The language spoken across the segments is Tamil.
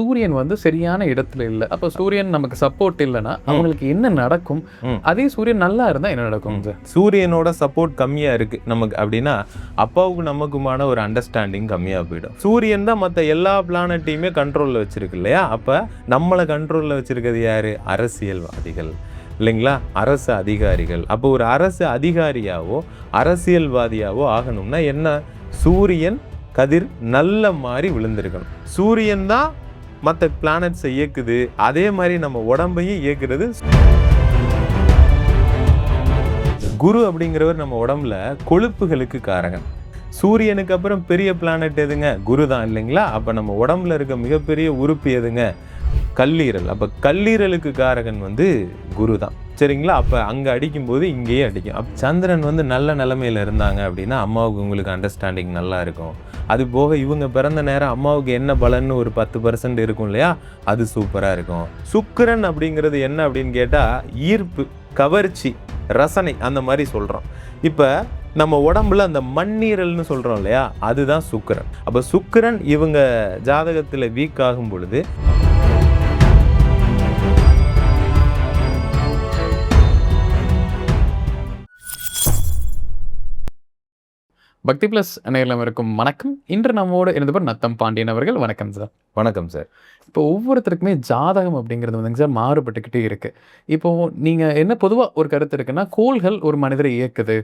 சூரியன் வந்து சரியான இடத்துல இல்ல. அப்ப சூரியன் நமக்கு சப்போர்ட் இல்லன்னா, அவங்களுக்கு என்ன நடக்கும்? அதே சூரியன் நல்லா இருந்தா என்ன நடக்கும் சார்? சூரியனோட சப்போர்ட் கம்மியா இருக்கு நமக்கு அப்படின்னா, அப்பாவுக்கும் நமக்குமான ஒரு அண்டர்ஸ்டாண்டிங் கம்மியா போயிடும். சூரியன் தான் மத்த எல்லா பிளானட்டையுமே கண்ட்ரோல்ல வச்சிருக்கு இல்லையா? அப்ப நம்மள கண்ட்ரோல்ல வச்சிருக்கிறது யாரு? அரசியல்வாதிகள் இல்லைங்களா? அரசு அதிகாரிகள். அப்போ ஒரு அரசு அதிகாரியாவோ, அரசியல்வாதியாவோ ஆகணும்னா என்ன? சூரியன் கதிர் நல்ல மாதிரி விழுந்திருக்கணும். சூரியன் தான் மற்ற பிளானட்ஸை இயக்குது. அதே மாதிரி நம்ம உடம்பையும் இயக்குறது. குரு அப்படிங்கிறவர் நம்ம உடம்புல கொழுப்புகளுக்கு காரகன். சூரியனுக்கு அப்புறம் பெரிய பிளானட் எதுங்க? குரு தான் இல்லைங்களா? அப்ப நம்ம உடம்புல இருக்க மிகப்பெரிய உறுப்பு எதுங்க? கல்லீரல். அப்ப கல்லீரலுக்கு காரகன் வந்து குரு தான். சரிங்களா? அப்ப அங்க அடிக்கும் போது இங்கேயே அடிக்கும். அப்ப சந்திரன் வந்து நல்ல நிலைமையில இருந்தாங்க அப்படின்னா அம்மாவுக்கு உங்களுக்கு அண்டர்ஸ்டாண்டிங் நல்லா இருக்கும். அது போக இவங்க பிறந்த நேரம் அம்மாவுக்கு என்ன பலன்னு ஒரு 10% இருக்கும் இல்லையா? அது சூப்பரா இருக்கும். சுக்கிரன் அப்படிங்கிறது என்ன அப்படின்னு கேட்டா ஈர்ப்பு, கவர்ச்சி, ரசனை அந்த மாதிரி சொல்றோம். இப்ப நம்ம உடம்புல அந்த மண்ணீரல்னு சொல்றோம் இல்லையா? அதுதான் சுக்கிரன். அப்ப சுக்கிரன் இவங்க ஜாதகத்துல வீக் ஆகும் பொழுது பக்தி பிளஸ் நேயர்களுக்கும் வணக்கம். இன்று நம்மோடு இருந்தவர் நத்தம் பாண்டியன் அவர்கள். வணக்கம் சார். வணக்கம் சார். இப்போ ஒவ்வொருத்தருக்குமே ஜாதகம் அப்படிங்கிறது வந்துங்க சார் மாறுபட்டுக்கிட்டே இருக்கு. இப்போ நீங்க என்ன பொதுவா ஒரு கருத்து இருக்குன்னா, கோள்கள் ஒரு மனிதரை இயக்குது.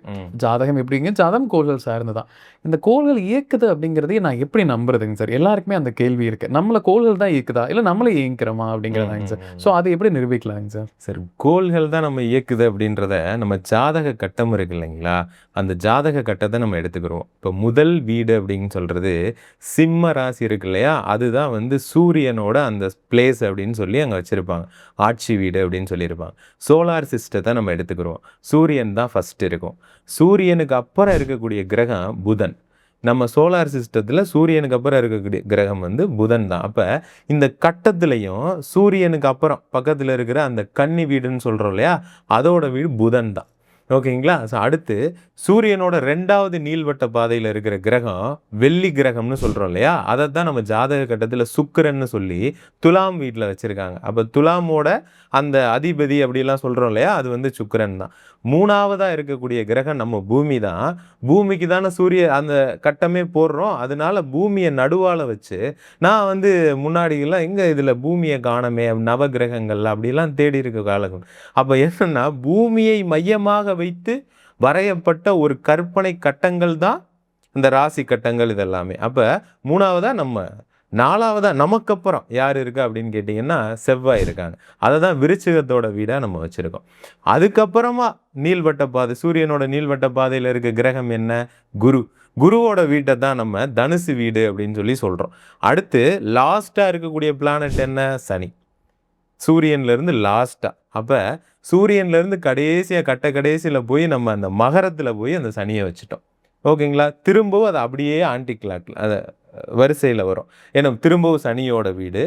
ஜாதகம் எப்படிங்க? ஜாதகம் கோள்கள் சார்ந்துதான். இந்த கோள்கள் இயக்குது அப்படிங்கிறதையே நான் எப்படி நம்புறதுங்க சார்? எல்லாருக்குமே அந்த கேள்வி இருக்கு. நம்மள கோள்கள் தான் இயக்குதா? இல்ல நம்மளே இயங்குறோமா? அப்படிங்கிறதாங்க சார். ஸோ அதை எப்படி நிரூபிக்கலாங்க சார்? சரி, கோள்கள் தான் நம்ம இயக்குது அப்படின்றத நம்ம ஜாதக கட்டம் இருக்கு இல்லைங்களா? அந்த ஜாதக கட்டத்தை நம்ம எடுத்துக்கிறோம். இப்போ முதல் வீடு அப்படின்னு சொல்றது சிம்ம ராசி இருக்கு இல்லையா? அதுதான் வந்து சூரியனோட அந்த பிளேஸ் அப்படின்னு சொல்லி அங்கே வச்சிருப்பாங்க. ஆட்சி வீடு அப்படின்னு சொல்லியிருப்பாங்க. சோலார் சிஸ்டத்தை நம்ம எடுத்துக்கிறோம். சூரியன் தான் ஃபர்ஸ்ட் இருக்கும். சூரியனுக்கு அப்புறம் இருக்கக்கூடிய கிரகம் புதன். நம்ம சோலார் சிஸ்டத்தில் சூரியனுக்கு அப்புறம் இருக்கக்கூடிய கிரகம் வந்து புதன் தான். அப்போ இந்த கட்டத்துலையும் சூரியனுக்கு அப்புறம் பக்கத்தில் இருக்கிற அந்த கன்னி வீடுன்னு சொல்கிறோம் இல்லையா? அதோட வீடு புதன் தான். ஓகேங்களா? ஸோ அடுத்து சூரியனோட 2வது நீள்வட்ட பாதையில் இருக்கிற கிரகம் வெள்ளி கிரகம்னு சொல்கிறோம் இல்லையா? அதை தான் நம்ம ஜாதக கட்டத்தில் சுக்கிரன்னு சொல்லி துலாம் வீட்டில் வச்சுருக்காங்க. அப்போ துலாமோட அந்த அதிபதி அப்படிலாம் சொல்கிறோம் இல்லையா? அது வந்து சுக்கிரன் தான். 3வதாக இருக்கக்கூடிய கிரகம் நம்ம பூமி தான். பூமிக்கு தானே அந்த கட்டமே போடுறோம். அதனால பூமியை நடுவால் வச்சு நான் வந்து முன்னாடிலாம் எங்கே இதில் பூமியை காணமே நவகிரகங்கள் அப்படிலாம் தேடி இருக்க காலகம். அப்போ என்னன்னா பூமியை மையமாக வைத்து வரையப்பட்ட ஒரு கற்பனை கட்டங்கள் தான் இந்த ராசி கட்டங்கள் இதெல்லாமே. அப்போ 3வதா நம்ம 4வதா நமக்கு அப்புறம் யார் இருக்கா அப்படின்னு கேட்டிங்கன்னா செவ்வாய் இருக்காங்க. அதை தான் விருச்சிகத்தோட வீடாக நம்ம வச்சுருக்கோம். அதுக்கப்புறமா நீள்வட்ட பாதை சூரியனோட நீள்வட்ட பாதையில் இருக்க கிரகம் என்ன? குரு. குருவோட வீட்டை தான் நம்ம தனுசு வீடு அப்படின்னு சொல்லி சொல்கிறோம். அடுத்து லாஸ்ட்டாக இருக்கக்கூடிய பிளானட் என்ன? சனி. சூரியன்லேருந்து லாஸ்ட்டாக. அப்போ சூரியன்லேருந்து கடைசியில் போய் நம்ம அந்த மகரத்தில் போய் அந்த சனியை வச்சுட்டோம். ஓகேங்களா? திரும்பவும் அது அப்படியே ஆன்டி கிளாக் அதை வரிசையில் வரும். ஏன்னா திரும்பவும் சனியோட வீடு.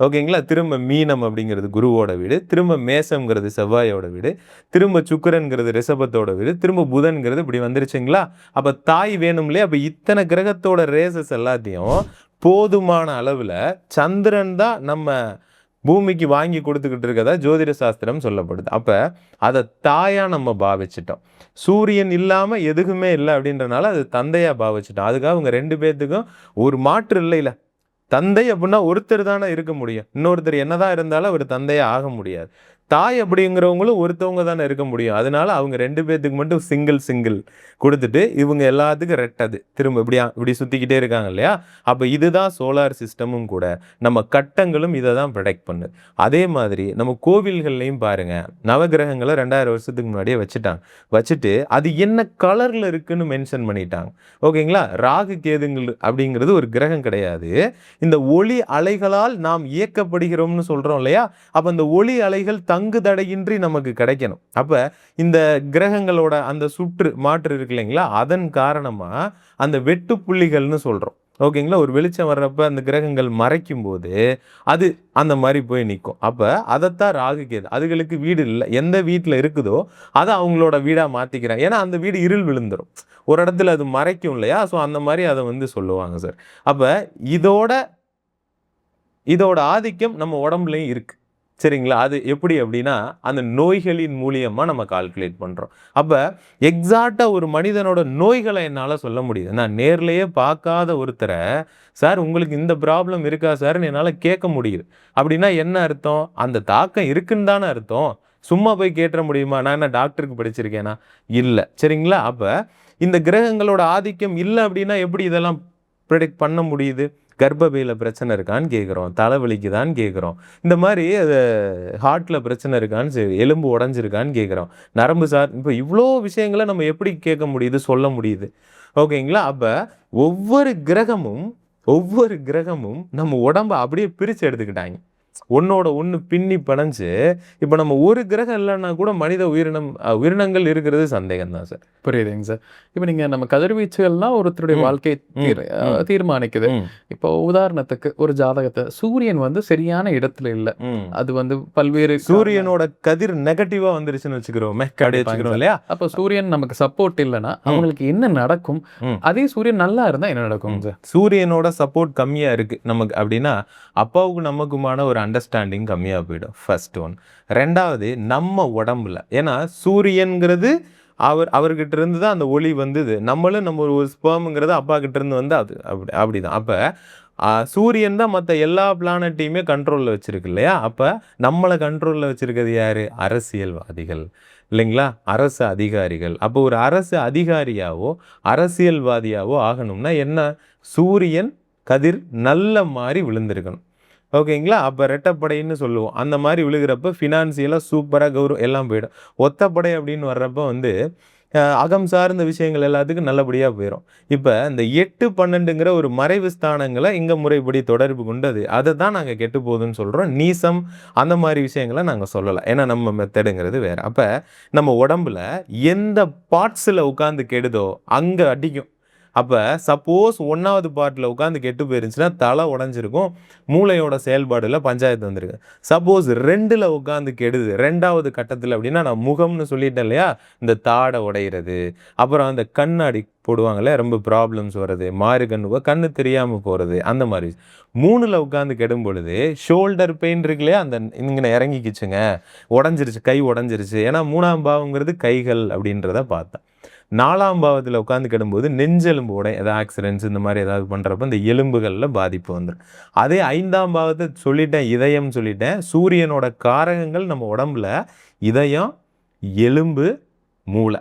ஓகேங்களா? திரும்ப மீனம் அப்படிங்கிறது குருவோட வீடு. திரும்ப மேசம்ங்கிறது செவ்வாயோட வீடு. திரும்ப சுக்கிரன்கிறது ரிஷபத்தோட வீடு. திரும்ப புதன்கிறது இப்படி வந்துருச்சுங்களா? அப்போ தாய் வேணும் இல்லையா? அப்போ இத்தனை கிரகத்தோட ரேசஸ் எல்லாத்தையும் போதுமான அளவில் சந்திரன் தான் நம்ம பூமிக்கு வாங்கி கொடுத்துக்கிட்டு இருக்கதா ஜோதிட சாஸ்திரம் சொல்லப்படுது. அப்போ அதை தாயாக நம்ம பாவிச்சிட்டோம். சூரியன் இல்லாமல் எதுக்குமே இல்லை அப்படின்றனால அது தந்தையாக பாவிச்சிட்டோம். அதுக்காக அவங்க 2 பேர்த்துக்கும் ஒரு மாற்று இல்லைல்ல. தந்தை அப்படின்னா ஒருத்தர் தானே இருக்க முடியும். இன்னொருத்தர் என்னதான் இருந்தாலும் அவர் தந்தையாக ஆக முடியாது. தாய் அப்படிங்கிறவங்களும் ஒருத்தவங்க தானே இருக்க முடியும். அதனால அவங்க 2 பேர்த்துக்கு மட்டும் சிங்கிள் கொடுத்துட்டு இவங்க எல்லாத்துக்கும் ரெட்டது திரும்ப இப்படி சுற்றிக்கிட்டே இருக்காங்க இல்லையா? அப்போ இதுதான் சோலார் சிஸ்டமும் கூட. நம்ம கட்டங்களும் இதை தான் ப்ரொடெக்ட் பண்ணுது. அதே மாதிரி நம்ம கோவில்கள்லையும் பாருங்கள், நவகிரகங்களை 2000 வருஷத்துக்கு முன்னாடியே வச்சுட்டு அது என்ன கலரில் இருக்குன்னு மென்ஷன் பண்ணிட்டாங்க. ஓகேங்களா? ராகு கேதுங்கள் அப்படிங்கிறது ஒரு கிரகம் கிடையாது. இந்த ஒளி அலைகளால் நாம் இயக்கப்படுகிறோம்னு சொல்கிறோம் இல்லையா? அப்போ இந்த ஒளி அலைகள் தங்கு தடையின்றி நமக்கு கிடைக்கணும். அப்ப இந்த கிரகங்களோட அந்த மாற்று இருக்கு இல்லைங்களா? அதன் காரணமா அந்த வெட்டு புள்ளிகள்னு சொல்றோம். ஓகேங்களா? ஒரு வெளிச்சம் வர்றப்ப அந்த கிரகங்கள் மறைக்கும் போது அது அந்த மாதிரி போய் நிற்கும். அப்ப அதைத்தான் ராகு கேது. அதுகளுக்கு வீடு இல்லை. எந்த வீட்டில் இருக்குதோ அதை அவங்களோட வீடா மாத்திக்கிறாங்க. ஏன்னா அந்த வீடு இருள் விழுந்துடும். ஒரு இடத்துல அது மறைக்கும் இல்லையா? ஸோ அந்த மாதிரி அதை வந்து சொல்லுவாங்க சார். அப்ப இதோட இதோட ஆதிக்கம் நம்ம உடம்புலையும் இருக்கு. சரிங்களா? அது எப்படி அப்படின்னா, அந்த நோய்களின் மூலியமா நம்ம கால்குலேட் பண்றோம். அப்ப எக்ஸாக்ட்டா ஒரு மனிதனோட நோய்கள என்னால சொல்ல முடியுது. நான் நேர்லயே பார்க்காத ஒருத்தர, "சார் உங்களுக்கு இந்த ப்ராப்ளம் இருக்கா சார்ன்னு?" என்னால கேட்க முடியுது. அப்படின்னா என்ன அர்த்தம்? அந்த தாக்கம் இருக்குன்னு தானே அர்த்தம். சும்மா போய் கேட்டுற முடியுமா? நான் என்ன டாக்டருக்கு படிச்சிருக்கேனா? இல்ல. சரிங்களா? அப்ப இந்த கிரகங்களோட ஆதிக்கம் இல்ல அப்படின்னா எப்படி இதெல்லாம் ப்ரெடிக்ட் பண்ண முடியுது? கர்ப்பப்பையில பிரச்சனை இருக்கான்னு கேட்குறோம். தலைவலிக்குதான்னு கேட்குறோம். இந்த மாரி ஹார்ட்ல பிரச்சனை இருக்கான்னு எலும்பு உடைஞ்சிருக்கான்னு கேட்குறோம். நரம்பு இப்ப இவ்ளோ விஷயங்கள நம்ம எப்படி கேட்க முடியுது? சொல்ல முடியுது. ஓகேங்களா? அப்ப ஒவ்வொரு கிரகமும் ஒவ்வொரு கிரகமும் நம்ம உடம்ப அப்படியே பிரிச்சு எடுத்துக்கிட்டாய்ங்க. ஒண்ணோட ஒண்ணு பின்னி பிணைஞ்சு, இப்ப நம்ம ஒரு கிரகம் இல்லன்னா கூட மனித உயிரினங்கள் இருக்கிறது சந்தேகம் தான் சார். புரியுதுங்க சார். இப்ப நீங்க நம்ம கதிர்வீச்சுகள்லாம் ஒருத்தருடைய ம், வாழ்க்கைய ம், ம், தீர்மானிக்குது. ம், இப்போ உதாரணத்துக்கு ஒரு ஜாதகத்த சூரியன் வந்து சரியான இடத்துல இல்ல. ம். அது வந்து பல்வேறு சூரியனோட கதிர் நெகட்டிவா வந்துருச்சுன்னு வச்சுக்கிறோமே, அப்படி கண்டிப்பாங்க வச்சுக்கிறோம் சார். இல்லையா? அப்ப சூரியன் நமக்கு சப்போர்ட் இல்லன்னா, ம், அவங்களுக்கு என்ன நடக்கும்? ம், அதே சூரியன் நல்லா இருந்தா என்ன நடக்குங்க ம். சார்? சூரியனோட சப்போர்ட் கம்மியா இருக்கு நமக்கு அப்படின்னா, அப்பாவுக்கும் நமக்குமான ஒரு அண்டர்ஸ்டாண்டிங் கம்மியா போயிடும். First one. 2வது நம்ம உடம்புல. ஏன்னா சூரியன்ங்கிறது அவர்கிட்ட இருந்து தான் அந்த ஒளி வந்தது. நம்மளும் நம்ம ஒரு ஸ்பெர்ம்ங்கிறது அப்பா கிட்ட இருந்து வந்து அது அப்படிதான். அப்ப சூரியன் தான் மத்த எல்லா பிளானட்டையுமே கண்ட்ரோல்ல வச்சிருக்கு இல்லையா? அப்ப நம்மள கண்ட்ரோல்ல வச்சிருக்கிறது யாரு? அரசியல்வாதிகள். இல்லைங்களா? அரசு அதிகாரிகள். அப்போ ஒரு அரசு அதிகாரியாவோ, அரசியல்வாதியாவோ ஆகணும்னா என்ன? சூரியன் கதிர் நல்ல மாரி விழுந்திருக்கணும். ஓகேங்களா? அப்ப ரெட்டப்படைன்னு சொல்லுவோம். அந்த மாரி விழுகிறப்ப ஃபினான்சியலா சூப்பரா எல்லாம் போயிடும். ஒத்தப்படை அப்படின்னு வர்றப்ப வந்து அகம் சார்ந்த விஷயங்கள் எல்லாத்துக்கும் நல்லபடியா போயிரும். இப்ப இந்த 8, 12ங்கிற ஒரு மறைவு ஸ்தானங்கள இங்க முறைப்படி தொடர்பு கொண்டது. அத தான் நாங்க கெட்டு போகுதுன்னு சொல்றோம். நீசம் அந்த மாரி விஷயங்கள நாங்க சொல்லல. ஏன்னா நம்ம மெத்தடுங்கிறது வேற. அப்ப நம்ம உடம்புல எந்த பார்ட்ஸ்ல உட்கார்ந்து கெடுதோ அங்க அடிக்கும். அப்ப சப்போஸ் 1வது பார்ட்ல உட்கார்ந்து கெட்டு போயிருந்துச்சுன்னா தலை உடைஞ்சிருக்கும். மூளையோட செயல்பாடுல பஞ்சாயத்து வந்திருக்கு. சப்போஸ் 2ல உட்கார்ந்து கெடுது 2வது கட்டத்துல அப்படின்னா நான் முகம்னு சொல்லிட்டேன் இல்லையா? இந்த தாடை உடையிறது, அப்புறம் அந்த கண்ணாடி போடுவாங்கல்ல ரொம்ப ப்ராப்ளம்ஸ் வர்றது, மாறு கண்ணு தெரியாம போறது அந்த மாதிரி. 3ல உட்கார்ந்து கெடும் பொழுது ஷோல்டர் பெயின் இருக்கு இல்லையா? அந்த இங்க இறங்கிக்கிச்சுங்க, உடைஞ்சிருச்சு, கை உடைஞ்சிருச்சு. ஏன்னா 3ஆம் பாவம்ங்கிறது கைகள் அப்படின்றத பார்த்தேன். 4ஆம் பாவத்துல உட்கார்ந்து கெடும்போது நெஞ்செலும்பு ஏதாவது ஆக்சிடென்ட்ஸ் இந்த மாதிரி ஏதாவது பண்றப்ப இந்த எலும்புகள்ல பாதிப்பு வந்துரும். அதே 5ஆம் பாவத்தை சொல்லிட்டேன், இதயம் சொல்லிட்டேன். சூரியனோட காரகங்கள் நம்ம உடம்புல இதயம், எலும்பு, மூளை.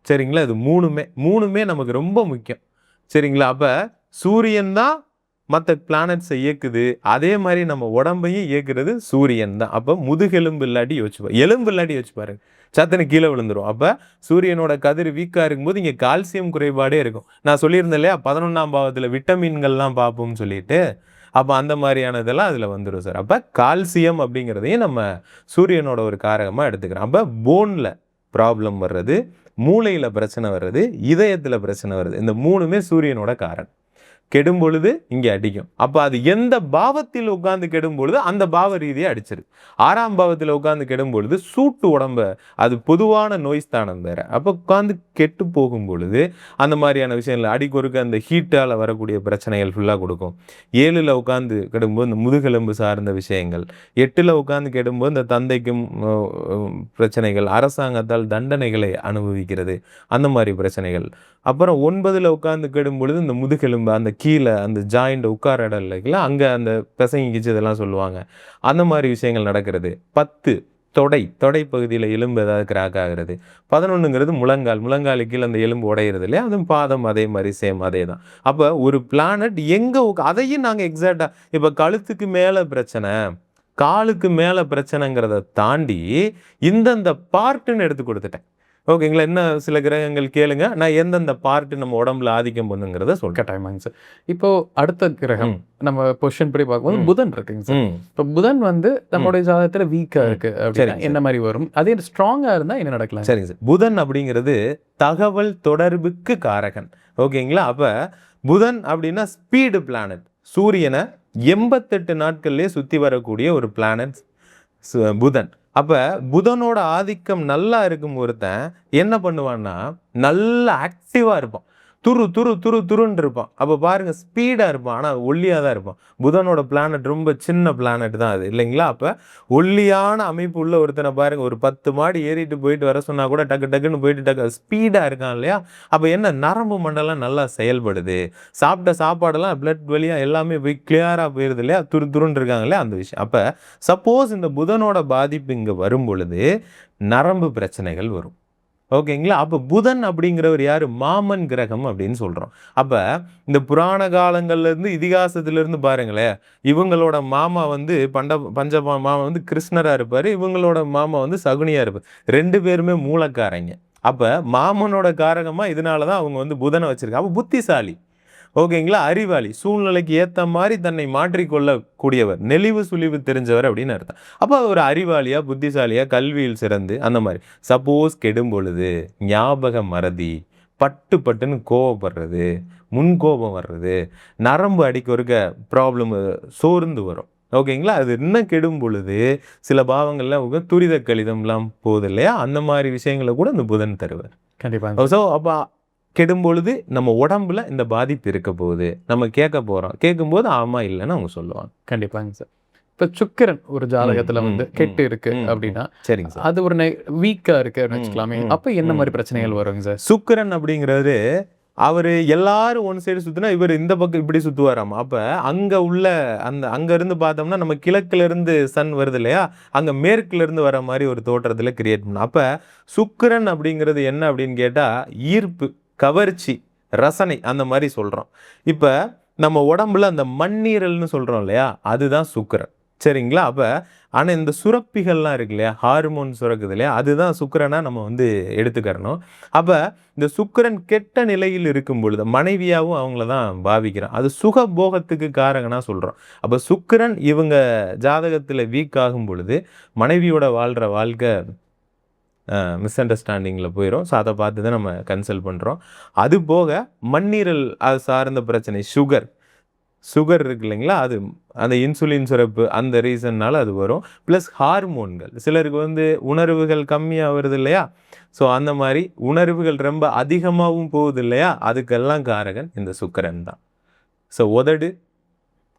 சரிங்களா? இது 3மே நமக்கு ரொம்ப முக்கியம். சரிங்களா? அப்ப சூரியன் தான் மத்த பிளானட்ஸை இயக்குது. அதே மாரி நம்ம உடம்பையும் இயக்குறது சூரியன் தான். அப்ப முதுகெலும்பு இல்லாட்டி யோசிச்சு எலும்பு இல்லாட்டி யோசிச்சு பாருங்க. சட்டுன்னு கீழ விழுந்துரும். அப்ப சூரியனோட கதிர் வீக்கா இருக்கும்போது இங்க கால்சியம் குறைபாடே இருக்கும். நான் சொல்லியிருந்தேன் இல்லையா? 11ஆம் பாவத்துல விட்டமின்கள்லாம் பார்ப்போம்னு சொல்லிட்டு. அப்ப அந்த மாரியானதெல்லாம் அதுல வந்துரும் சார். அப்ப கால்சியம் அப்படிங்கிறதையும் நம்ம சூரியனோட ஒரு காரகமா எடுத்துக்கிறோம். அப்ப போன்ல ப்ராப்ளம் வர்றது, மூளையில பிரச்சனை வர்றது, இதயத்துல பிரச்சனை வருது. இந்த 3மே சூரியனோட காரகம். கெடும் பொழுது இங்கே அடிக்கும். அப்ப அது எந்த பாவத்தில் உட்கார்ந்து கெடும் பொழுது அந்த பாவ ரீதியா அடிச்சிருக்கு. 6ஆம் பாவத்தில் உட்கார்ந்து கெடும் பொழுது சூட்டு உடம்ப அது பொதுவான நோய் ஸ்தானம் வேற. அப்ப உட்கார்ந்து கெட்டு போகும் பொழுது அந்த மாதிரியான விஷயங்கள் அடிக்கொருக்க அந்த ஹீட்டால வரக்கூடிய பிரச்சனைகள் ஃபுல்லா கொடுக்கும். 7ல உட்கார்ந்து கெடும்போது இந்த முதுகெலும்பு சார்ந்த விஷயங்கள், 8ல உட்கார்ந்து கெடும்போது இந்த தந்தைக்கும் பிரச்சனைகள், அரசாங்கத்தால் தண்டனைகளை அனுபவிக்கிறது அந்த மாதிரி பிரச்சனைகள். அப்புறம் 9ல உட்கார்ந்து கெடும் பொழுது இந்த முதுகெலும்பு அந்த கீழ அந்த ஜாயிண்ட் உட்கார இடம் இல்லைங்களா? அங்க அந்த பிசங்கிக்கிச்சு இதெல்லாம் சொல்லுவாங்க. அந்த மாரி விஷயங்கள் நடக்கிறது. 10 தொடை பகுதியில எலும்பு ஏதாவது கிராக் ஆகுறது. 11ங்கிறது முழங்காலுக்கு கீழ அந்த எலும்பு உடையிறது இல்லையா? அதுவும் பாதம் அதே மாரி சேம் அதே தான். அப்ப ஒரு பிளானட் எங்க அதையும் நாங்க எக்ஸாக்ட்டா இப்ப கழுத்துக்கு மேல பிரச்சனை, காலுக்கு மேல பிரச்சனைங்கிறத தாண்டி இந்தந்த பார்ட்டுன்னு எடுத்து குடுத்துட்டேன். ஓகேங்களா? இன்னும் சில கிரகங்கள் கேளுங்க. நான் எந்தெந்த பார்ட் நம்ம உடம்புல ஆதிக்கம் பண்ணுங்கிறத சொல்றேன். கட்டாயமாங்க சார். இப்போ அடுத்த கிரகம் ம். நம்ம பொசிஷன் படி பார்க்கும்போது ம். புதன் இருக்குங்க சார். ம். இப்போ புதன் வந்து ம். நம்மளுடைய ஜாதகத்துல வீக்கா ம். இருக்கு அப்படின்னா சரிங்க என்ன சார். மாரி வரும்? அதே ஸ்ட்ராங்கா இருந்தா என்ன நடக்கலாம்? சரிங்க சார். புதன் அப்படிங்கிறது தகவல் தொடர்புக்கு காரகன். ஓகேங்களா? அப்ப புதன் அப்படின்னா ஸ்பீடு பிளானட். சூரியன 88 நாட்கள்லயே சுத்தி வரக்கூடிய ஒரு பிளானட் புதன். அப்ப புதனோட ஆதிக்கம் நல்லா இருக்கும் ஒருத்தன் என்ன பண்ணுவான்னா, நல்ல ஆக்டிவா இருப்பான். துரு துரு துரு துருன்னு இருப்பான். அப்போ பாருங்க ஸ்பீடாக இருப்பான், ஆனால் ஒல்லியாக தான் இருப்பான். புதனோட பிளானட் ரொம்ப சின்ன பிளானட் தான் அது இல்லைங்களா? அப்போ ஒல்லியான அமைப்பு உள்ள ஒருத்தனை பாருங்க, ஒரு 10 மாடி ஏறிட்டு போயிட்டு வர சொன்னா கூட டக்கு டக்குன்னு போயிட்டு டக்கு ஸ்பீடாக இருக்கான் இல்லையா? அப்போ என்ன நரம்பு மண்டலம் நல்லா செயல்படுது, சாப்பிட்ட சாப்பாடெல்லாம் பிளட் வழியாக எல்லாமே போய் கிளியராக போயிடுது இல்லையா? துரு துருன்னு இருக்காங்க இல்லையா? அந்த விஷயம். அப்போ சப்போஸ் இந்த புதனோட பாதிப்பு இங்கே வரும் பொழுது நரம்பு பிரச்சனைகள் வரும். ஓகேங்களா? அப்போ புதன் அப்படிங்கிறவர் யாரு? மாமன் கிரகம் அப்படின்னு சொல்றோம். அப்ப இந்த புராண காலங்கள்ல இருந்து இதிகாசத்துல இருந்து பாருங்களேன், இவங்களோட மாமா வந்து மாமா வந்து கிருஷ்ணரா இருப்பாரு, இவங்களோட மாமா வந்து சகுனியா இருப்பாரு. 2 பேருமே மூலக்காரங்க. அப்ப மாமனோட காரகமா இதனாலதான் அவங்க வந்து புதனை வச்சிருக்காங்க. அப்ப புத்திசாலி, ஓகேங்களா, அறிவாளி, சூழ்நிலைக்கு ஏத்த மாதிரி தன்னை மாற்றிக்கொள்ள கூடியவர், நெளிவு சுழிவு தெரிஞ்சவர் அப்படின்னு அர்த்தம். அப்போ ஒரு அறிவாளியா, புத்திசாலியா, கல்வியில் சிறந்து அந்த மாதிரி. சப்போஸ் கெடும் பொழுது ஞாபக மறதி, பட்டு பட்டுன்னு கோவப்படுறது, முன்கோபம் வர்றது, நரம்பு அடிக்க ஒருக்க ப்ராப்ளம், சோர்ந்து வரும். ஓகேங்களா? அது இன்னும் கெடும் பொழுது சில பாவங்கள்லாம் துரித கழிதம்லாம் போகுது இல்லையா? அந்த மாதிரி விஷயங்களை கூட இந்த புதன் தருவார். கண்டிப்பாங்க. ஸோ அப்போ கெடும் பொழுது நம்ம உடம்புல இந்த பாதிப்பு இருக்க போகுது, நம்ம கேட்க போறோம். கேட்கும்போது ஆமா இல்லைன்னு அவங்க சொல்லுவாங்க. கண்டிப்பாங்க சார். இப்ப சுக்கிரன் ஒரு ஜாதகத்துல வந்து கெட்டு இருக்கு அப்படின்னா, சரிங்க சார். அது ஒரு வீக்கா இருக்குன்னு வச்சுக்கலாமே. அப்ப என்ன மாதிரி பிரச்சனைகள் வருங்க சார்? சுக்கிரன் அப்படிங்கிறது அவரு எல்லாரும் ஒன் சைடு சுத்தினா இவர் இந்த பக்கம் இப்படி சுத்துவாராமா. அப்ப அங்க உள்ள அங்க இருந்து பார்த்தோம்னா நம்ம கிழக்குல இருந்து சன் வருது இல்லையா, அங்க மேற்குல இருந்து வர மாதிரி ஒரு தோற்றத்துல கிரியேட் பண்ணணும். அப்ப சுக்கிரன் அப்படிங்கிறது என்ன அப்படின்னு கேட்டா ஈர்ப்பு, கவர்ச்சி, ரசனை அந்த மாதிரி சொல்றோம். இப்ப நம்ம உடம்புல அந்த மண்ணீரல்னு சொல்றோம் இல்லையா, அதுதான் சுக்கிரன். சரிங்களா? அப்ப ஆனா இந்த சுரப்பிகள்லாம் இருக்கு இல்லையா, ஹார்மோன் சுரக்குது இல்லையா, அதுதான் சுக்கிரனா நம்ம வந்து எடுத்துக்கிறணும். அப்ப இந்த சுக்கிரன் கெட்ட நிலையில் இருக்கும் பொழுது மனைவியாவும் அவங்கள தான் பாவிக்கிறோம். அது சுக போகத்துக்கு காரகனா சொல்றோம். அப்ப சுக்கிரன் இவங்க ஜாதகத்துல வீக் ஆகும் பொழுது மனைவியோட வாழ்ற வாழ்க்கை மிஸ் அண்டர்ஸ்டாண்டிங்கில் போயிடும். ஸோ அதை பார்த்து தான் நம்ம கன்சல்ட் பண்ணுறோம். அது போக மண்ணீரல் அது சார்ந்த பிரச்சனை, சுகர் இருக்கு இல்லைங்களா, அது அந்த இன்சுலின் சுரப்பு அந்த ரீசன்னால அது வரும். ப்ளஸ் ஹார்மோன்கள் சிலருக்கு வந்து உணர்வுகள் கம்மியாக வருது இல்லையா, ஸோ அந்த மாதிரி உணர்வுகள் ரொம்ப அதிகமாகவும் போகுது இல்லையா, அதுக்கெல்லாம் காரகன் இந்த சுக்கிரன் தான். ஸோ உதடு,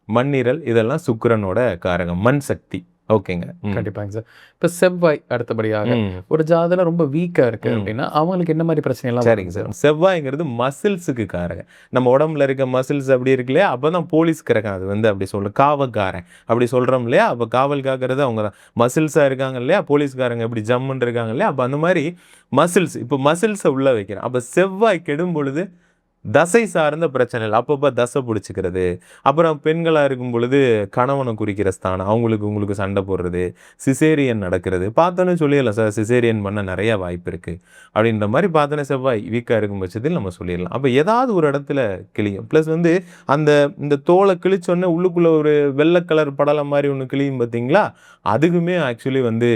மண்ணீரல் இதெல்லாம் சுக்கிரனோட காரகம், மண் சக்தி. ஓகேங்க. கண்டிப்பாங்க சார். இப்ப செவ்வாய் அடுத்தபடியாக ஒரு ஜாதகம் ரொம்ப வீக்கா இருக்கு அப்படின்னா அவங்களுக்கு என்ன மாதிரி பிரச்சனை எல்லாம்? சரிங்க சார். செவ்வாய்ங்கிறது மசில்ஸுக்கு காரகன். நம்ம உடம்புல இருக்க மசில்ஸ் அப்படி இருக்கு இல்லையா, அப்பதான் போலீஸ் கிரகம் அது வந்து அப்படி சொல்ற காவல்காரன் அப்படி சொல்றோம் இல்லையா. அப்ப காவல் காக்கிறது அவங்க தான். மசில்ஸா இருக்காங்க இல்லையா, போலீஸ்காரங்க எப்படி ஜம்முன்னு இருக்காங்க இல்லையா, அப்ப அந்த மாதிரி மசில்ஸ், இப்போ மசில்ஸை உள்ள வைக்கிறேன். அப்ப செவ்வாய் கெடும் பொழுது தசை சார்ந்த பிரச்சனைகள், அப்பப்போ தசை பிடிச்சிக்கிறது, அப்புறம் பெண்களாக இருக்கும் பொழுது கணவனை குறிக்கிற ஸ்தானம், உங்களுக்கு சண்டை போடுறது, சிசேரியன் நடக்கிறது. பார்த்தோன்னு சொல்லிடலாம் சார், சிசேரியன் பண்ண நிறைய வாய்ப்பு இருக்குது அப்படின்ற மாதிரி பார்த்தோன்னே செவ்வாய் வீக்காக இருக்கும் பட்சத்தில் நம்ம சொல்லிடலாம். அப்போ ஏதாவது ஒரு இடத்துல கிளியும். ப்ளஸ் வந்து இந்த தோலை கிழிச்சோன்னே உள்ளுக்குள்ளே ஒரு வெள்ளை கலர் படலம் மாதிரி ஒன்று கிளியும் பார்த்தீங்களா, அதுக்குமே ஆக்சுவலி வந்து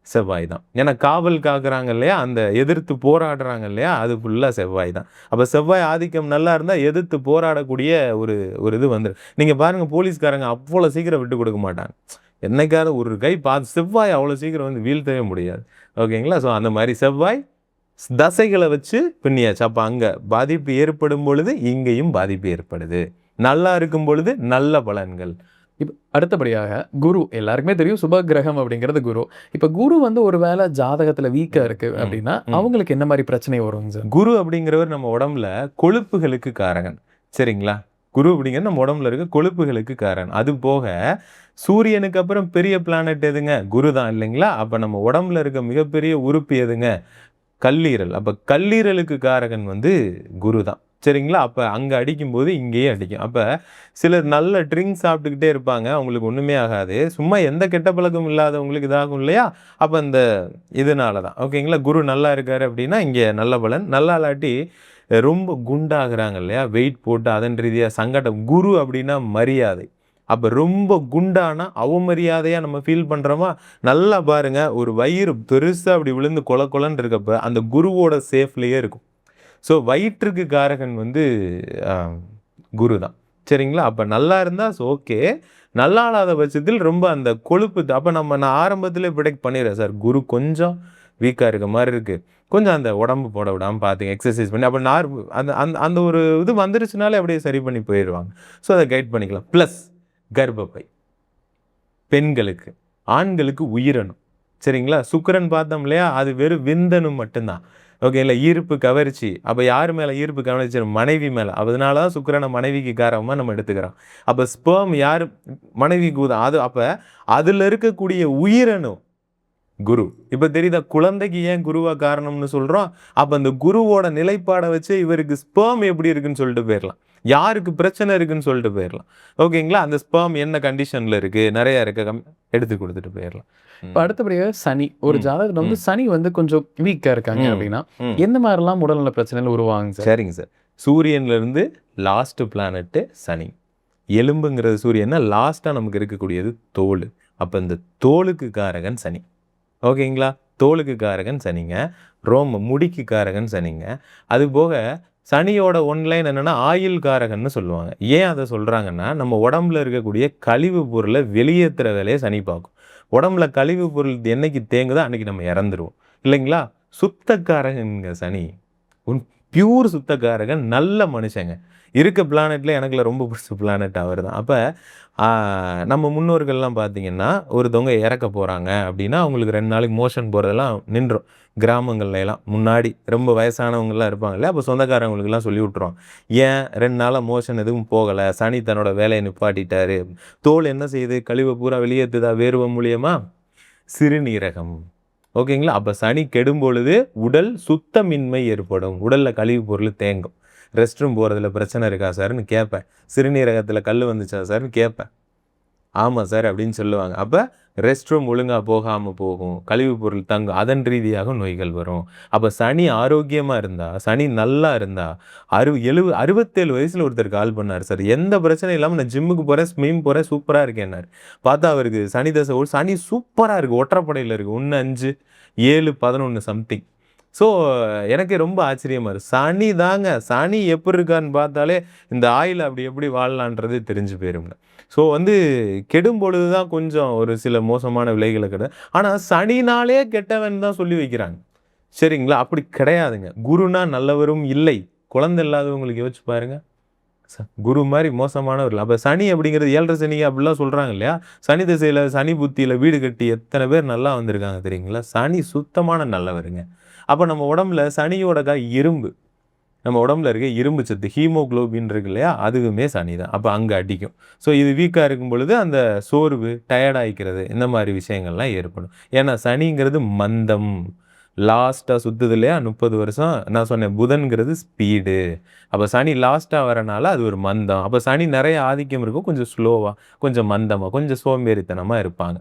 செவ்வாய் தான். ஏன்னா காவல் காக்குறாங்க இல்லையா, அந்த எதிர்த்து போராடுறாங்க இல்லையா, அது ஃபுல்லாக செவ்வாய் தான். அப்போ செவ்வாய் ஆதிக்கம் நல்லா இருந்தால் எதிர்த்து போராடக்கூடிய ஒரு இது வந்துடும். நீங்கள் பாருங்கள், போலீஸ்காரங்க அவ்வளோ சீக்கிரம் விட்டு கொடுக்க மாட்டாங்க. என்னைக்காவது ஒரு கை பார்த்து செவ்வாய் அவ்வளோ சீக்கிரம் வந்து வீழ்த்தவே முடியாது. ஓகேங்களா? ஸோ அந்த மாதிரி செவ்வாய் தசைகளை வச்சு பின்னியாச்சு. அப்போ அங்கே பாதிப்பு ஏற்படும் பொழுது இங்கேயும் பாதிப்பு ஏற்படுது. நல்லா இருக்கும் பொழுது நல்ல பலன்கள். இப்ப அடுத்தபடியாக குரு, எல்லாருக்குமே தெரியும் சுப கிரகம் அப்படிங்கிறது குரு. இப்ப குரு வந்து ஒரு வேளை ஜாதகத்துல வீக்கா இருக்கு அப்படின்னா அவங்களுக்கு என்ன மாதிரி பிரச்சனை வருங்க சார்? குரு அப்படிங்கிறவர் நம்ம உடம்புல கொழுப்புகளுக்கு காரகன். சரிங்களா? குரு அப்படிங்கிறது நம்ம உடம்புல இருக்க கொழுப்புகளுக்கு காரகன். அது போக சூரியனுக்கு அப்புறம் பெரிய பிளானட் எதுங்க? குரு தான் இல்லைங்களா? அப்ப நம்ம உடம்புல இருக்க மிகப்பெரிய உறுப்பு எதுங்க? கல்லீரல். அப்ப கல்லீரலுக்கு காரகன் வந்து குரு தான். சரிங்களா? அப்போ அங்கே அடிக்கும்போது இங்கேயே அடிக்கும். அப்போ சிலர் நல்ல ட்ரிங்க்ஸ் சாப்பிட்டுக்கிட்டே இருப்பாங்க, அவங்களுக்கு ஒன்றுமே ஆகாது. சும்மா எந்த கெட்ட பழக்கம் இல்லாதவங்களுக்கு இதாகும் இல்லையா, அப்போ இந்த இதனால தான். ஓகேங்களா? குரு நல்லா இருக்காரு அப்படின்னா இங்கே நல்ல பலன். நல்லா இல்லாட்டி ரொம்ப குண்டாகிறாங்க இல்லையா, வெயிட் போட்டு அதன் ரீதியாக சங்கடம். குரு அப்படின்னா மரியாதை. அப்போ ரொம்ப குண்டானா அவமரியாதையாக நம்ம ஃபீல் பண்ணுறோமா? நல்லா பாருங்கள், ஒரு வயிறு பெருசாக அப்படி விழுந்து கொலன்னு இருக்கப்போ அந்த குருவோட சேஃப்லேயே இருக்கும். ஸோ வயிற்றுக்கு காரகன் வந்து குரு தான். சரிங்களா? அப்போ நல்லா இருந்தால் ஓகே, நல்லா இல்லாத பட்சத்தில் ரொம்ப அந்த கொழுப்பு. அப்போ நான் ஆரம்பத்திலே ப்ரிடிக்ட் பண்ணிடுறேன் சார், குரு கொஞ்சம் வீக்காக இருக்க மாதிரி இருக்குது, கொஞ்சம் அந்த உடம்பு போட விடாமல் பார்த்துங்க, எக்ஸசைஸ் பண்ணி அப்போ அந்த அந்த அந்த ஒரு இது வந்துருச்சுனாலே அப்படியே சரி பண்ணி போயிடுவாங்க. ஸோ அதை கைட் பண்ணிக்கலாம். ப்ளஸ் கர்ப்பப்பை பெண்களுக்கு, ஆண்களுக்கு உயிரணு, சரிங்களா? சுக்கிரன் பார்த்தோம் இல்லையா, அது வெறும் விந்தணு மட்டும்தான். ஓகே, இல்லை ஈர்ப்பு கவர்ச்சி. அப்போ யார் மேலே ஈர்ப்பு கவர்ச்சி? மனைவி மேலே. அதனால தான் சுக்கிரனை மனைவிக்கு காரகமாக நம்ம எடுத்துக்கிறோம். அப்போ ஸ்பெர்ம் யார் மனைவிக்கு ஊதம் அது. அப்போ அதில் இருக்கக்கூடிய உயிரணு குரு. இப்போ தெரியுதா குழந்தைக்கு ஏன் குருவா காரணம்னு சொல்கிறோம்? அப்போ அந்த குருவோட நிலைப்பாடை வச்சு இவருக்கு ஸ்பெர்ம் எப்படி இருக்குன்னு சொல்லிட்டு போயிடலாம், யாருக்கு பிரச்சனை இருக்குன்னு சொல்லிட்டு போயிடலாம். ஓகேங்களா? அந்த ஸ்பெர்ம் என்ன கண்டிஷனில் இருக்குது, நிறையா இருக்க எடுத்து கொடுத்துட்டு போயிடலாம். இப்போ அடுத்தபடியாக சனி, ஒரு ஜாதகத்தில் வந்து சனி வந்து கொஞ்சம் வீக்காக இருக்காங்க அப்படின்னா எந்த மாதிரிலாம் உடல்நல பிரச்சனைகள் உருவாகுங்க சார்? சரிங்க சார். சூரியன்லேருந்து லாஸ்ட் பிளானட்டு சனி. எலும்புங்கிறது சூரியன்னா லாஸ்ட்டாக நமக்கு இருக்கக்கூடியது தோல். அப்போ இந்த தோலுக்கு காரகன் சனி. ஓகேங்களா? தோலுக்கு காரகன் சனிங்க. முடிக்கு காரகன் சனிங்க. அது போக சனியோட ஒன்லைன் என்னென்னா ஆயுள் காரகன்னு சொல்லுவாங்க. ஏன் அதை சொல்கிறாங்கன்னா, நம்ம உடம்புல இருக்கக்கூடிய கழிவு பொருளை வெளியேற்றுற வேலையை சனி பார்க்கும். உடம்புல கழிவு பொருள் என்னைக்கு தேங்குதோ அன்றைக்கி நம்ம இறந்துருவோம், இல்லைங்களா? சுத்தக்காரகனுங்க சனி. பியூர் சுத்தக்காரகன், நல்ல மனுஷங்க. இருக்க பிளானெட்டில் எனக்குள்ள ரொம்ப பிடிச்ச பிளானட் அவர் தான். அப்போ நம்ம முன்னோர்கள்லாம் பார்த்திங்கன்னா ஒருத்தவங்க இறக்க போகிறாங்க அப்படின்னா அவங்களுக்கு 2 நாளைக்கு மோஷன் போகிறதெல்லாம் நின்றும். கிராமங்கள்லாம் முன்னாடி ரொம்ப வயசானவங்கலாம் இருப்பாங்க இல்லையா, அப்போ சொந்தக்காரவங்களுக்குலாம் சொல்லி விட்ருவோம், ஏன் 2 நாளாக மோஷன் எதுவும் போகலை, சனி தன்னோட வேலையை நிப்பாட்டிட்டாரு. தோல் என்ன செய்யுது, கழிவை பூரா வெளியேற்றுதா வேர்வை மூலியமாக? சிறுநீரகம். ஓகேங்களா? அப்போ சனி கெடும் பொழுது உடல் சுத்தமின்மை ஏற்படும், உடலில் கழிவு பொருள் தேங்கும். ரெஸ்ட் ரூம் போகிறதுல பிரச்சனை இருக்கா சார்னு கேட்பேன். சிறுநீரகத்தில் கல் வந்துச்சா சார்னு கேட்பேன். ஆமாம் சார் அப்படின்னு சொல்லுவாங்க. அப்போ ரெஸ்ட் ரூம் ஒழுங்காக போகாமல் போகும், கழிவு பொருள் தங்கும், அதன் ரீதியாக நோய்கள் வரும். அப்போ சனி ஆரோக்கியமாக இருந்தால், சனி நல்லா இருந்தால் 67 வயசில் ஒருத்தர் கால் பண்ணார், சார் எந்த பிரச்சனையும் இல்லாமல் நான் ஜிம்முக்கு போகிறேன், ஸ்விம் போகிறேன், சூப்பராக இருக்கேன்னார். பார்த்தா அவருக்கு சனி தசை, சனி சூப்பராக இருக்குது, ஒற்றைப்படையில் இருக்குது, 1-5-7-11 சம்திங். ஸோ எனக்கு ரொம்ப ஆச்சரியமாக இருக்குது. சனி தாங்க, சனி எப்படி இருக்கான்னு பார்த்தாலே இந்த ஆயில் அப்படி எப்படி வாழலான்றது தெரிஞ்சு போயிருங்க. ஸோ வந்து கெடும் பொழுது தான் கொஞ்சம் ஒரு சில மோசமான விலைகளை கிடையாது. ஆனால் சனினாலே கெட்டவன் தான் சொல்லி வைக்கிறாங்க, சரிங்களா? அப்படி கிடையாதுங்க. குருனா நல்லவரும் இல்லை. குழந்தை இல்லாதவங்களுக்கு யோசிச்சு பாருங்க, குரு மாதிரி மோசமானவர். அப்போ சனி அப்படிங்கிறது 7.5 சனி அப்படிலாம் சொல்கிறாங்க இல்லையா? சனி திசையில் சனி புத்தியில் வீடு கட்டி எத்தனை பேர் நல்லா வந்திருக்காங்க தெரியுங்களா? சனி சுத்தமான நல்லவருங்க. அப்போ நம்ம உடம்புல சனியோட இரும்பு, நம்ம உடம்புல இருக்க இரும்பு சத்து ஹீமோக்ளோபின் இருக்கு இல்லையா, அதுவுமே சனி தான். அப்போ அங்கே அடிக்கும். ஸோ இது வீக்காக இருக்கும் பொழுது அந்த சோர்வு, டயர்டாகிக்கிறது, இந்த மாதிரி விஷயங்கள்லாம் ஏற்படும். ஏன்னா சனிங்கிறது மந்தம், லாஸ்ட்டாக சுற்றுது இல்லையா, 30 வருஷம். நான் சொன்னேன் புதன்கிறது ஸ்பீடு. அப்போ சனி லாஸ்ட்டாக வரனால அது ஒரு மந்தம். அப்போ சனி நிறைய ஆதிக்கம் இருக்கும், கொஞ்சம் ஸ்லோவாக, கொஞ்சம் மந்தமாக, கொஞ்சம் சோம்பேறித்தனமாக இருப்பாங்க.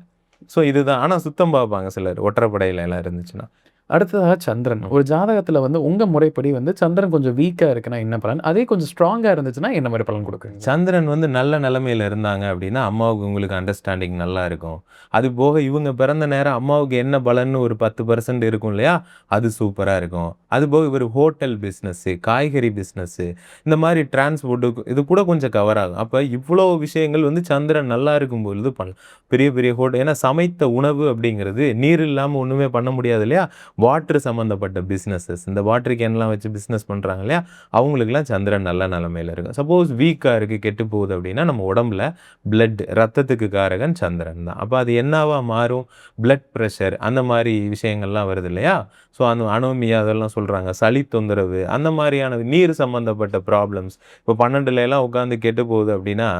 ஸோ இதுதான். ஆனால் சுத்தம் பார்ப்பாங்க சிலர், ஒற்றைப்படையில எல்லாம் இருந்துச்சுன்னா. அடுத்ததாக சந்திரன், ஒரு ஜாதகத்தில் வந்து உங்கள் முறைப்படி வந்து சந்திரன் கொஞ்சம் வீக்காக இருக்குன்னா என்ன பலன், அதே கொஞ்சம் ஸ்ட்ராங்காக இருந்துச்சுன்னா என்ன மாதிரி பலன் கொடுக்குங்க? சந்திரன் வந்து நல்ல நிலைமையில் இருந்தாங்க அப்படின்னா அம்மாவுக்கு உங்களுக்கு அண்டர்ஸ்டாண்டிங் நல்லா இருக்கும். அது போக இவங்க பிறந்த நேரம் அம்மாவுக்கு என்ன பலன்னு ஒரு 10% இருக்கும் இல்லையா, அது சூப்பராக இருக்கும். அது போக இவர் ஹோட்டல் பிஸ்னஸ்ஸு, காய்கறி பிஸ்னஸ்ஸு, இந்த மாதிரி டிரான்ஸ்போர்ட்டு இது கூட கொஞ்சம் கவர் ஆகும். அப்போ இவ்வளோ விஷயங்கள் வந்து சந்திரன் நல்லா இருக்கும் பொழுது பண்ணலாம். பெரிய பெரிய ஹோட்டல், ஏன்னா சமைத்த உணவு அப்படிங்கிறது நீர் இல்லாமல் ஒன்றுமே பண்ண முடியாது இல்லையா. வாட்டர் சம்மந்தப்பட்ட பிஸ்னஸஸ், இந்த வாட்டர் கேன்லாம் வச்சு பிஸ்னஸ் பண்ணுறாங்க இல்லையா, அவங்களுக்குலாம் சந்திரன் நல்ல நிலமையில் இருக்கும். சப்போஸ் வீக்காக இருக்குது, கெட்டு போகுது அப்படின்னா நம்ம உடம்புல பிளட், ரத்தத்துக்கு காரகன் சந்திரன் தான். அப்போ அது என்னவா மாறும், பிளட் ப்ரெஷர், அந்த மாதிரி விஷயங்கள்லாம் வருது இல்லையா. ஸோ அந்த அனோமியா அதெல்லாம் சொல்கிறாங்க, சளி தொந்தரவு, அந்த மாதிரியான நீர் சம்மந்தப்பட்ட ப்ராப்ளம்ஸ். இப்போ 12 உட்காந்து கெட்டு போகுது அப்படின்னா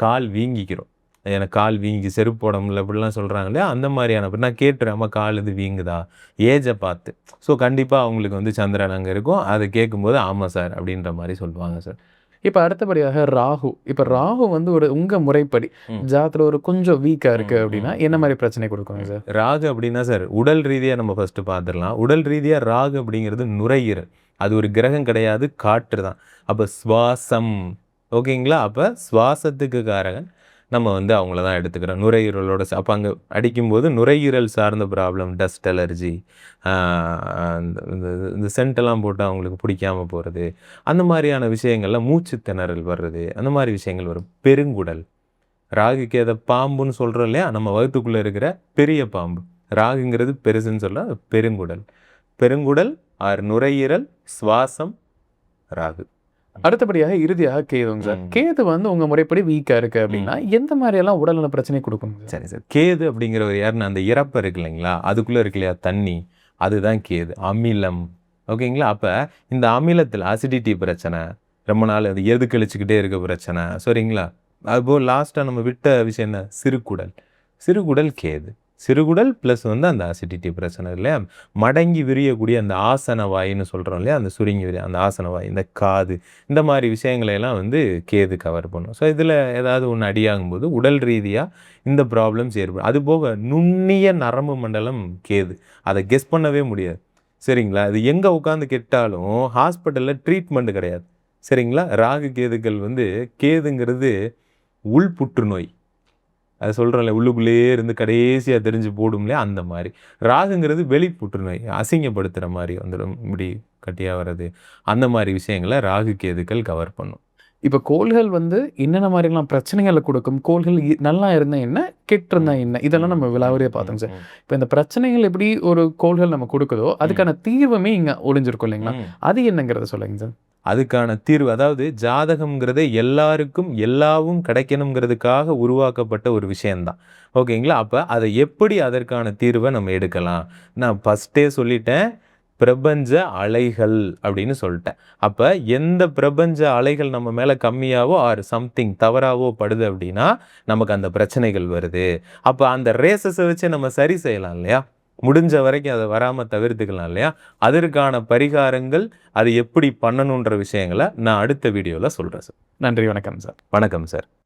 கால் வீங்கிக்கிறோம், எனக்கு கால் வீங்கி செருப்பு போட முடியல அப்படிலாம் சொல்கிறாங்க இல்லையா, அந்த மாதிரியான நான் கேட்டுறேன், அம்மா கால் இது வீங்குதா, ஏஜை பார்த்து. ஸோ கண்டிப்பாக அவங்களுக்கு வந்து சந்திரன் அங்கே இருக்கும். அதை கேட்கும்போது ஆமாம் சார் அப்படின்ற மாதிரி சொல்லுவாங்க சார். இப்போ அடுத்தபடியாக ராகு, இப்போ ராகு வந்து ஒரு உங்கள் முறைப்படி ஜாதத்தில் ஒரு கொஞ்சம் வீக்காக இருக்குது அப்படின்னா என்ன மாதிரி பிரச்சனை கொடுக்குங்க சார்? ராகு அப்படின்னா சார் உடல் ரீதியாக நம்ம ஃபஸ்ட்டு பார்த்துடலாம். உடல் ரீதியாக ராகு அப்படிங்கிறது நுரையீரல், அது ஒரு கிரகம் கிடையாது, காற்று தான். அப்போ சுவாசம், ஓகேங்களா? அப்போ சுவாசத்துக்கு காரகன் நம்ம வந்து அவங்கள தான் எடுத்துக்கிறோம், நுரையீரலோட. அப்போ அங்கே அடிக்கும்போது நுரையீரல் சார்ந்த ப்ராப்ளம், டஸ்ட் அலர்ஜி, இந்த சென்ட்டெல்லாம் போட்டு அவங்களுக்கு பிடிக்காமல் போகிறது, அந்த மாதிரியான விஷயங்கள்லாம், மூச்சு திணறல் வர்றது, அந்த மாதிரி விஷயங்கள் வரும். பெருங்குடல், ராகுக்கு எதை பாம்புன்னு சொல்கிறோம் இல்லையா, நம்ம வகுத்துக்குள்ளே இருக்கிற பெரிய பாம்பு ராகுங்கிறது பெருசுன்னு சொல்ல பெருங்குடல். பெருங்குடல் ஆர் நுரையீரல், சுவாசம், ராகு. அடுத்தபடியாக இறுதியாக கேதுங்க சார். கேது வந்து உங்க முறைப்படி வீக்கா இருக்கு அப்படின்னா எந்த மாதிரி எல்லாம் உடல்நல பிரச்சனை கொடுக்கும்? சரி சார். கேது அப்படிங்கிறவர் யாருன்னா அந்த இறப்பை இருக்கு இல்லைங்களா, அதுக்குள்ளே இருக்கு இல்லையா தண்ணி, அதுதான் கேது. அமிலம். ஓகேங்களா. அப்போ இந்த அமிலத்தில் அசிடிட்டி பிரச்சனை, ரொம்ப நாள் அது எது கழிச்சுக்கிட்டே இருக்க பிரச்சனை, சரிங்களா. அதுபோல் லாஸ்ட்டாக நம்ம விட்ட விஷயம் என்ன, சிறுகுடல். சிறுகுடல் கேது. சிறுகுடல் ப்ளஸ் வந்து அந்த அசிடிட்டி பிரச்சனை இல்லையா, மடங்கி விரியக்கூடிய அந்த ஆசன வாயின்னு சொல்கிறோம் இல்லையா, அந்த சுருங்கி விரிய அந்த ஆசன வாய், இந்த காது, இந்த மாதிரி விஷயங்களையெல்லாம் வந்து கேது கவர் பண்ணும். ஸோ இதில் ஏதாவது ஒன்று அடியாகும்போது உடல் ரீதியாக இந்த ப்ராப்ளம்ஸ் ஏற்படும். அது போக நுண்ணிய நரம்பு மண்டலம் கேது, அதை கெஸ் பண்ணவே முடியாது, சரிங்களா. அது எங்கே உட்காந்து கெட்டாலும் ஹாஸ்பிட்டலில் ட்ரீட்மெண்ட் கிடையாது, சரிங்களா. ராகு கேதுக்கள் வந்து கேதுங்கிறது உள் புற்றுநோய், அது சொல்கிறோம்ல, உள்ளுக்குள்ளேயே இருந்து கடைசியாக தெரிஞ்சு போடும் இல்லையா, அந்த மாதிரி. ராகுங்கிறது வெளி புற்றுநோய், அசிங்கப்படுத்துகிற மாதிரி வந்துடும், இப்படி கட்டியாக வர்றது, அந்த மாதிரி விஷயங்களை ராகு கேதுக்கள் கவர் பண்ணும். இப்போ கோள்கள் வந்து என்னென்ன மாதிரிலாம் பிரச்சனைகளை கொடுக்கும், கோள்கள் நல்லா இருந்தா என்ன, கெட்டு இருந்தா என்ன, இதெல்லாம் நம்ம விலாவரியாக பார்த்தோங்க சார். இப்போ இந்த பிரச்சனைகள் எப்படி ஒரு கோள்கள் நம்ம கொடுக்குதோ அதுக்கான தீர்வுமே இங்கே ஒளிஞ்சிருக்கும் இல்லைங்களா, அது என்னங்கிறத சொல்லுங்க சார். அதுக்கான தீர்வு, அதாவது ஜாதகம்ங்கிறதே எல்லாருக்கும் எல்லாவும் கிடைக்கணுங்கிறதுக்காக உருவாக்கப்பட்ட ஒரு விஷயந்தான், ஓகேங்களா. அப்போ அதை எப்படி அதற்கான தீர்வை நம்ம எடுக்கலாம், நான் ஃபஸ்ட்டே சொல்லிட்டேன், பிரபஞ்ச அலைகள் அப்படின்னு சொல்லிட்டேன். அப்போ எந்த பிரபஞ்ச அலைகள் நம்ம மேலே கம்மியாவோ ஆர் சம்திங் தவறாவோ படுது அப்படின்னா நமக்கு அந்த பிரச்சனைகள் வருது. அப்போ அந்த ரேசஸை வச்சு நம்ம சரி செய்யலாம் இல்லையா, முடிஞ்ச வரைக்கும் அதை வராமல் தவிர்த்துக்கலாம் இல்லையா. அதற்கான பரிகாரங்கள், அது எப்படி பண்ணணுன்ற விஷயங்களை நான் அடுத்த வீடியோவில் சொல்கிறேன் சார். நன்றி, வணக்கம் சார். வணக்கம் சார்.